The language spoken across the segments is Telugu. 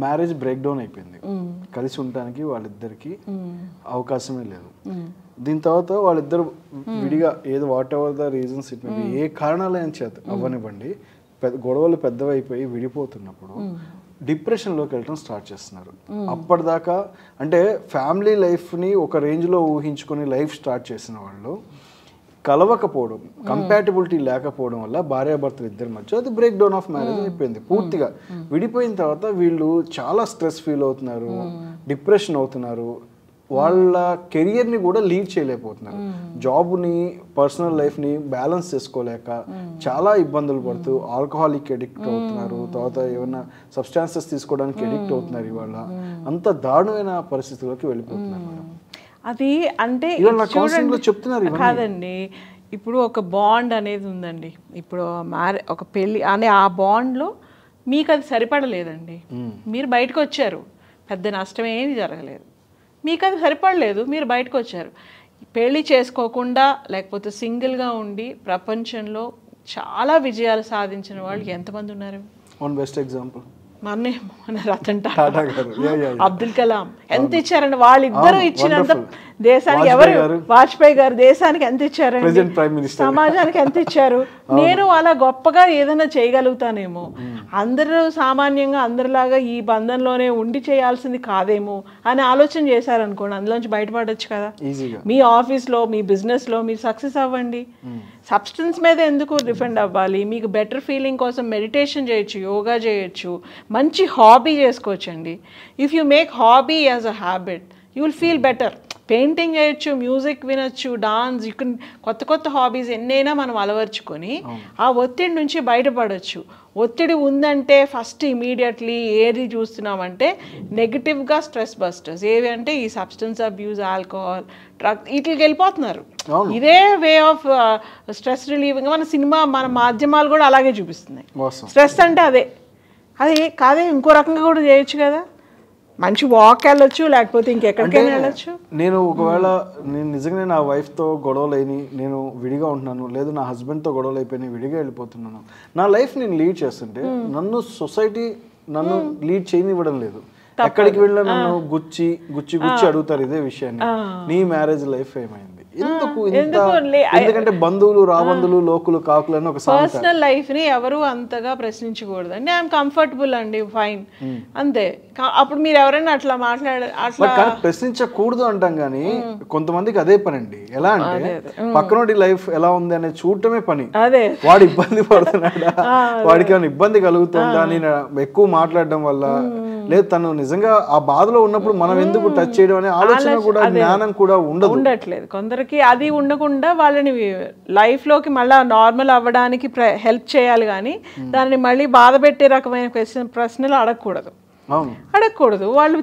మ్యారేజ్ బ్రేక్ డౌన్ అయిపోయింది. కలిసి ఉండటానికి వాళ్ళిద్దరికి అవకాశమే లేదు. దీని తర్వాత వాళ్ళిద్దరు విడిగా ఏదో whatever the reasons it may be, ఏ కారణాలైన చేత అవ్వనివ్వండి, గొడవలు పెద్దవైపోయి విడిపోతున్నప్పుడు డిప్రెషన్లోకి వెళ్ళడం స్టార్ట్ చేస్తున్నారు. అప్పటిదాకా అంటే ఫ్యామిలీ లైఫ్ని ఒక రేంజ్లో ఊహించుకొని లైఫ్ స్టార్ట్ చేసిన వాళ్ళు కలవకపోవడం, కంపాటిబిలిటీ లేకపోవడం వల్ల భార్యాభర్తలు ఇద్దరి మధ్య అది బ్రేక్ డౌన్ ఆఫ్ మ్యారేజ్ అయిపోయింది పూర్తిగా. విడిపోయిన తర్వాత వీళ్ళు చాలా స్ట్రెస్ ఫీల్ అవుతున్నారు, డిప్రెషన్ అవుతున్నారు, వాళ్ళ కెరియర్ని కూడా లీడ్ చేయలేకపోతున్నారు. జాబ్ని పర్సనల్ లైఫ్ని బ్యాలెన్స్ చేసుకోలేక చాలా ఇబ్బందులు పడుతూ ఆల్కహాలిక్ ఎడిక్ట్ అవుతున్నారు, తర్వాత ఏమైనా సబ్స్టాన్సెస్ తీసుకోవడానికి ఎడిక్ట్ అవుతున్నారు. ఇవాళ అంత దారుణమైన పరిస్థితుల్లోకి వెళ్ళిపోతున్నారు. అది అంటే చెప్తున్నారు కాదండి, ఇప్పుడు ఒక బాండ్ అనేది ఉందండి. ఇప్పుడు ఒక పెళ్ళి అనే ఆ బాండ్లో మీకు అది సరిపడలేదండి, మీరు బయటకు వచ్చారు, పెద్ద నష్టం ఏమీ జరగలేదు, మీకు అది సరిపడలేదు, మీరు బయటకు వచ్చారు. పెళ్ళి చేసుకోకుండా లేకపోతే సింగిల్గా ఉండి ప్రపంచంలో చాలా విజయాలు సాధించిన వాళ్ళు ఎంతమంది ఉన్నారు? వన్ బెస్ట్ ఎగ్జాంపుల్ మన రతన్ టాటా, అబ్దుల్ కలాం ఎంత ఇచ్చారండి. వాళ్ళిద్దరూ ఇచ్చినంత దేశానికి ఎవరు, వాజ్పేయి గారు దేశానికి ఎంత ఇచ్చారండి, సమాజానికి ఎంత ఇచ్చారు. నేను అలా గొప్పగా ఏదైనా చేయగలుగుతానేమో, అందరూ సామాన్యంగా అందరిలాగా ఈ బంధంలోనే ఉండి చేయాల్సింది కాదేమో అని ఆలోచన చేశారనుకోండి, అందులోంచి బయటపడవచ్చు కదా. మీ ఆఫీస్లో, మీ బిజినెస్లో మీరు సక్సెస్ అవ్వండి. సబ్స్టెన్స్ మీద ఎందుకు డిపెండ్ అవ్వాలి? మీకు బెటర్ ఫీలింగ్ కోసం మెడిటేషన్ చేయొచ్చు, యోగా చేయొచ్చు, మంచి హాబీ చేసుకోవచ్చండి. If you make hobby as a habit you will feel better. Painting చేయొచ్చు, మ్యూజిక్ వినొచ్చు, డాన్స్, యూ కెన్ కొత్త కొత్త హాబీస్ ఎన్నైనా మనం అలవర్చుకొని ఆ ఒత్తిడి నుంచి బయటపడవచ్చు. ఒత్తిడి ఉందంటే ఫస్ట్ ఇమీడియట్లీ ఏది చూస్తున్నామంటే నెగిటివ్గా స్ట్రెస్ బస్టర్స్ ఏవి అంటే ఈ సబ్స్టెన్స్ అబ్యూస్, ఆల్కహాల్, డ్రగ్, వీటికి వెళ్ళిపోతున్నారు. ఇదే వే ఆఫ్ స్ట్రెస్ రిలీవింగ్. మన సినిమా, మన మాధ్యమాలు కూడా అలాగే చూపిస్తున్నాయి. స్ట్రెస్ అంటే అదే కాదే ఇంకో రకంగా కూడా చేయొచ్చు కదా. మంచి వాక్ వెళ్ళొచ్చు, లేకపోతే ఇంకెక్కడికైనా వెళ్ళొచ్చు. నేను ఒకవేళ నేను నిజంగా నా వైఫ్తో గొడవలు అయినాయి, నేను విడిగా ఉంటున్నాను, లేదు నా హస్బెండ్తో గొడవలు అయిపోయినాయి, విడిగా వెళ్ళిపోతున్నాను, నా లైఫ్ నేను లీడ్ చేస్తుంటే నన్ను సొసైటీ నన్ను లీడ్ చేయనివ్వడం లేదు. ఎక్కడికి వెళ్ళినా నన్ను గుచ్చి అడుగుతారు ఇదే విషయాన్ని, నీ మ్యారేజ్ లైఫ్ ఏమైంది, ఎందుకంటే బంధువులు, రాబంధువులు, లోకులు, కాకులు అని ఒక పర్సనల్ లైఫ్ ని ఎవరు అంతగా ప్రశ్నించకూడదు అండి. ఐఎమ్ కంఫర్టబుల్ అండి, ఫైన్, అంతే. అప్పుడు మీరు ఎవరైనా అట్లా అట్లా ప్రశ్నించకూడదు అంటాం కానీ కొంతమందికి అదే పని అండి. ఎలా అంటే పక్కనోడి లైఫ్ ఎలా ఉంది అనేది చూడటమే పని. వాడు ఇబ్బంది పడుతున్నాడా, వాడికి ఏమైనా ఇబ్బంది కలుగుతుందా, నేను ఎక్కువ మాట్లాడడం వల్ల, లేదు తను నిజంగా ఆ బాధలో ఉన్నప్పుడు మనం ఎందుకు టచ్ చేయడం అనే ఆలోచన కూడా, జ్ఞానం కూడా ఉండట్లేదు కొందరికి. అది ఉండకుండా వాళ్ళని లైఫ్లోకి మళ్ళీ నార్మల్ అవ్వడానికి హెల్ప్ చేయాలి కానీ దాన్ని మళ్ళీ బాధ పెట్టే రకమైన ప్రశ్నలు అడగకూడదు. వాళ్ళు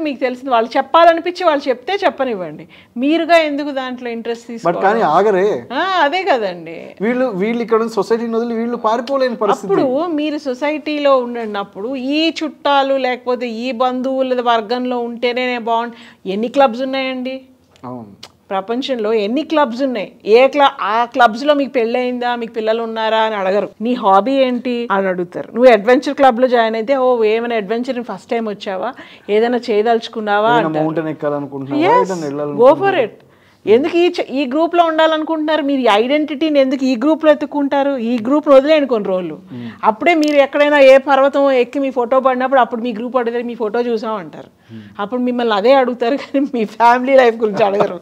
మీకు తెలిసింది వాళ్ళు చెప్పాలనిపించి వాళ్ళు చెప్తే చెప్పనివ్వండి. మీరుగా ఎందుకు దాంట్లో ఇంట్రెస్ట్ తీసుకోవాలి? అదే కదండి, వీళ్ళు ఇక్కడ సొసైటీని వదిలి వీళ్ళు పారిపోలేని పరిస్థితి. అప్పుడు మీరు సొసైటీలో ఉన్నప్పుడు ఈ చుట్టాలు లేకపోతే ఈ బంధువుల వర్గంలో ఉంటేనే బాగుంది. ఎన్ని క్లబ్స్ ఉన్నాయండి ప్రపంచంలో, ఎన్ని క్లబ్స్ ఉన్నాయి? ఆ క్లబ్స్లో మీకు పెళ్ళయిందా, మీకు పిల్లలు ఉన్నారా అని అడగరు. నీ హాబీ ఏంటి అని అడుగుతారు. నువ్వు అడ్వెంచర్ క్లబ్లో జాయిన్ అయితే ఏమైనా అడ్వెంచర్ ఫస్ట్ టైం వచ్చావా, ఏదైనా చేయదలుచుకున్నావా, గో ఫర్ ఇట్. ఎందుకు ఈ గ్రూప్లో ఉండాలనుకుంటున్నారు? మీరు ఐడెంటిటీని ఎందుకు ఈ గ్రూప్లో ఎత్తుకుంటారు? ఈ గ్రూప్ను వదిలేయండి కొన్ని రోజులు. అప్పుడే మీరు ఎక్కడైనా ఏ పర్వతం ఎక్కి మీ ఫోటో పడినప్పుడు అప్పుడు మీ గ్రూప్ అడిగితే మీ ఫోటో చూసామంటారు. అప్పుడు మిమ్మల్ని అదే అడుగుతారు కానీ మీ ఫ్యామిలీ లైఫ్ గురించి అడగరు.